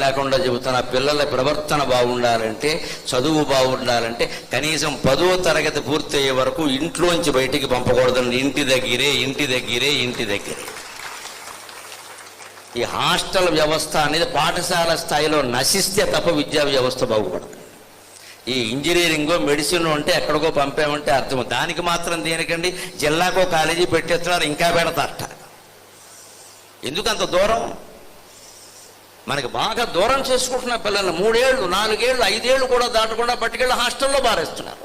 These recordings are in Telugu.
లేకుండా చెబుతున్న పిల్లల ప్రవర్తన బాగుండాలంటే, చదువు బాగుండాలంటే కనీసం 10వ తరగతి పూర్తయ్యే వరకు ఇంట్లోంచి బయటికి పంపకూడదండి. ఇంటి దగ్గరే. ఈ హాస్టల్ వ్యవస్థ అనేది పాఠశాల స్థాయిలో నశిస్తే తప్ప విద్యా వ్యవస్థ బాగుపడదు. ఈ ఇంజనీరింగో మెడిసిన్ అంటే ఎక్కడికో పంపామంటే అర్థం. దానికి మాత్రం దేనికండి జిల్లాకో కాలేజీ పెట్టేస్తున్నారు, ఇంకా పెడతారట. ఎందుకు అంత దూరం? మనకి బాగా దూరం చేసుకుంటున్న పిల్లల్ని 3 ఏళ్ళు 4 ఏళ్ళు 5 ఏళ్ళు కూడా దాటకుండా పట్టుకెళ్ళి హాస్టల్లో బారేస్తున్నారు.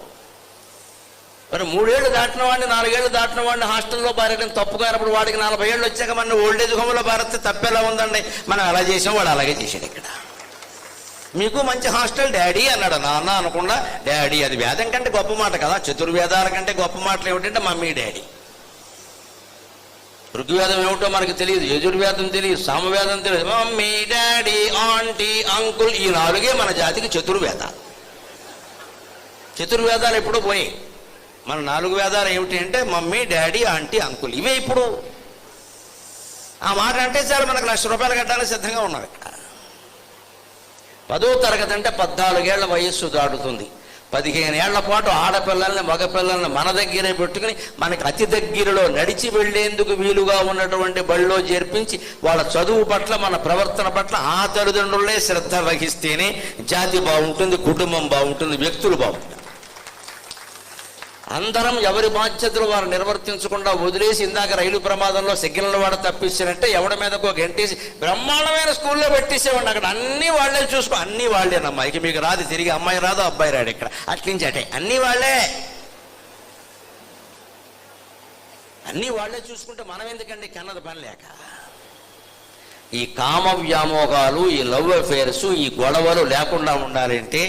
మరి 3 ఏళ్ళు దాటిన వాడిని 4 ఏళ్ళు దాటిన వాడిని హాస్టల్లో బారేయడం తప్పు కానప్పుడు వాడికి 40 ఏళ్ళు వచ్చాక మన ఓల్డేజ్ హోమ్లో బారేస్తే తప్పెలా ఉందండి? మనం అలా చేసాం, వాడు అలాగే చేశాడు. ఇక్కడ మీకు మంచి హాస్టల్ డాడీ అన్నాడు, నాన్న అనకుండా డాడీ. అది వేదం కంటే గొప్ప మాట కదా. చతుర్వేదాల కంటే గొప్ప మాటలు ఏమిటంటే మమ్మీ డాడీ. ఋగ్వేదం ఏమిటో మనకు తెలియదు, యజుర్వేదం తెలియదు, సామవేదం తెలియదు. మమ్మీ డాడీ ఆంటీ అంకుల్ ఈ 4 మన జాతికి చతుర్వేదాలు. చతుర్వేదాలు ఎప్పుడో పోయాయి. మన 4 వేదాలు ఏమిటి అంటే మమ్మీ డాడీ ఆంటీ అంకుల్. ఇవే ఇప్పుడు. ఆ మాట అంటే చాలు మనకు ₹1,00,000 కట్టాలని సిద్ధంగా ఉన్నాం. ఇక్కడ 10వ తరగతి అంటే 14 ఏళ్ల వయస్సు దాటుతుంది. 15 ఏళ్ల పాటు ఆడపిల్లల్ని మగపిల్లల్ని మన దగ్గరే పెట్టుకుని మనకి అతి దగ్గరలో నడిచి వెళ్లేందుకు వీలుగా ఉన్నటువంటి బళ్ళో చేర్పించి వాళ్ళ చదువు పట్ల మన ప్రవర్తన పట్ల ఆ తల్లిదండ్రులే శ్రద్ధ వహిస్తేనే జాతి బాగుంటుంది, కుటుంబం బాగుంటుంది, వ్యక్తులు బాగుంటుంది. అందరం ఎవరి బాధ్యతలు వారు నిర్వర్తించకుండా వదిలేసి ఇందాక రైలు ప్రమాదంలో సిగ్నల్ వాడు తప్పించారంటే ఎవడి మీదకో గంటేసి బ్రహ్మాండమైన స్కూల్లో పెట్టేసేవాడిని. అక్కడ అన్ని వాళ్లే చూసుకో, అన్ని వాళ్లేనమ్మా. ఇక మీకు రాదు, తిరిగి అమ్మాయి రాదు అబ్బాయి రాడు. ఇక్కడ అట్నుంచి అటే అన్ని వాళ్లే చూసుకుంటే మనం ఎందుకండి కన్నది పని లేక? ఈ కామ వ్యామోహాలు, ఈ లవ్ అఫేర్స్, ఈ గొడవలు లేకుండా ఉండాలంటే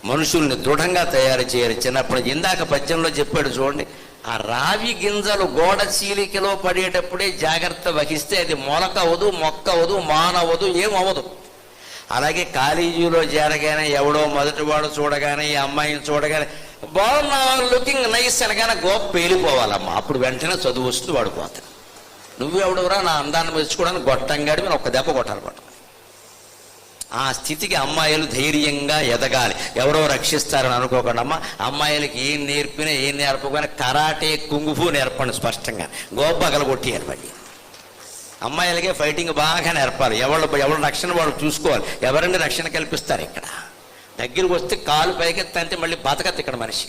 మనుషుల్ని దృఢంగా తయారు చేయాలి. చిన్నప్పుడు ఇందాక పద్యంలో చెప్పాడు చూడండి, ఆ రావి గింజలు గోడ చీలికలో పడేటప్పుడే జాగ్రత్త వహిస్తే అది మొలకవదు, మొక్కవదు, మానవదు, ఏమవదు. అలాగే కాలేజీలో చేరగానే ఎవడో మొదటివాడు చూడగానే ఈ అమ్మాయిని చూడగానే బాగున్నా లుకింగ్ నైస్ అనగానే గోప పేలిపోవాలమ్మా. అప్పుడు వెంటనే చదువు వస్తుంది, వాడు పోతాడు. నువ్వెవడవురా నా అందాన్ని మెచ్చుకోవడానికి గొట్టంగాడి మీద ఒక్క దెబ్బ కొట్టాలి పట్టు. ఆ స్థితికి అమ్మాయిలు ధైర్యంగా ఎదగాలి. ఎవరో రక్షిస్తారని అనుకోకుండా అమ్మ అమ్మాయిలకి ఏం నేర్పినా ఏం నేర్పకపోయినా కరాటే కుంగుఫు నేర్పండి. స్పష్టంగా గోపగలు కొట్టి ఏర్పడి అమ్మాయిలకే ఫైటింగ్ బాగా నేర్పాలి. ఎవరు రక్షణ వాళ్ళు చూసుకోవాలి. ఎవరండి రక్షణ కల్పిస్తారు? ఇక్కడ దగ్గరికి వస్తే కాలు పైకెత్తంటే మళ్ళీ బతకత్తి ఇక్కడ మనిషి.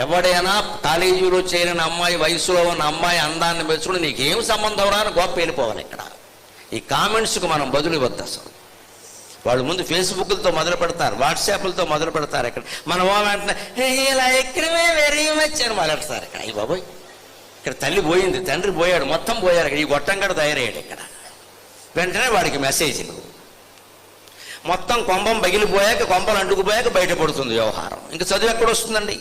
ఎవడైనా కాలేజీలో చేరిన అమ్మాయి, వయసులో ఉన్న అమ్మాయి అందాన్ని మెచ్చుకుని నీకేం సంబంధం రా అని గోప వెళ్ళిపోవాలి. ఇక్కడ ఈ కామెంట్స్కు మనం బదులు ఇవ్వద్దు. అసలు వాళ్ళు ముందు ఫేస్బుక్లతో మొదలు పెడతారు, వాట్సాప్లతో మొదలు పెడతారు. ఇక్కడ మన వెంటనే ఇలా ఎక్కడమే వెరీ మచ్ అని మొదలెడతారు. ఇక్కడ ఈ బాబోయ్, ఇక్కడ తల్లి పోయింది, తండ్రి పోయాడు, మొత్తం పోయారు. ఇక్కడ ఈ గొట్టంగడ తయారయ్యాడు. ఇక్కడ వెంటనే వాడికి మెసేజ్లు. మొత్తం కొంపం పగిలిపోయాక, కొంపలు అంటుకుపోయాక బయటపడుతుంది వ్యవహారం. ఇంకా చదువు ఎక్కడ వస్తుందండి?